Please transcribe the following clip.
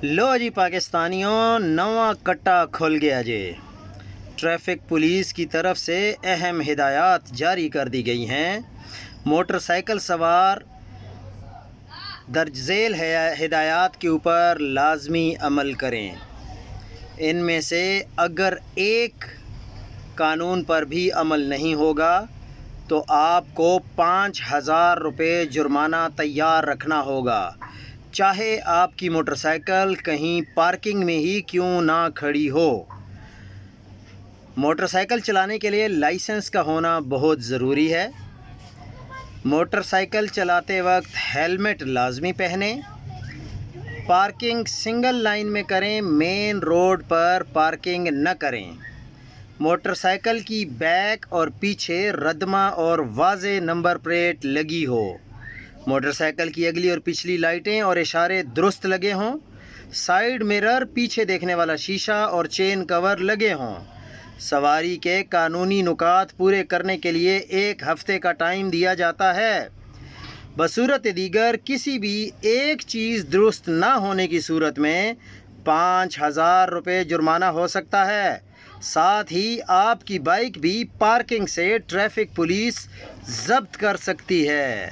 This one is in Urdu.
لو جی پاکستانیوں، نواں کٹا کھل گیا جی۔ ٹریفک پولیس کی طرف سے اہم ہدایات جاری کر دی گئی ہیں۔ موٹر سائیکل سوار درج ذیل ہدایات کے اوپر لازمی عمل کریں۔ ان میں سے اگر ایک قانون پر بھی عمل نہیں ہوگا تو آپ کو 5000 روپے جرمانہ تیار رکھنا ہوگا، چاہے آپ کی موٹر سائیکل کہیں پارکنگ میں ہی کیوں نہ کھڑی ہو۔ موٹر سائیکل چلانے کے لیے لائسنس کا ہونا بہت ضروری ہے۔ موٹر سائیکل چلاتے وقت ہیلمٹ لازمی پہنیں۔ پارکنگ سنگل لائن میں کریں، مین روڈ پر پارکنگ نہ کریں۔ موٹر سائیکل کی بیک اور پیچھے ردمہ اور واضح نمبر پلیٹ لگی ہو۔ موٹر سائیکل کی اگلی اور پچھلی لائٹیں اور اشارے درست لگے ہوں۔ سائیڈ مرر، پیچھے دیکھنے والا شیشہ اور چین کور لگے ہوں۔ سواری کے قانونی نکات پورے کرنے کے لیے 1 ہفتے کا ٹائم دیا جاتا ہے۔ بصورت دیگر کسی بھی ایک چیز درست نہ ہونے کی صورت میں 5000 روپے جرمانہ ہو سکتا ہے۔ ساتھ ہی آپ کی بائک بھی پارکنگ سے ٹریفک پولیس ضبط کر سکتی ہے۔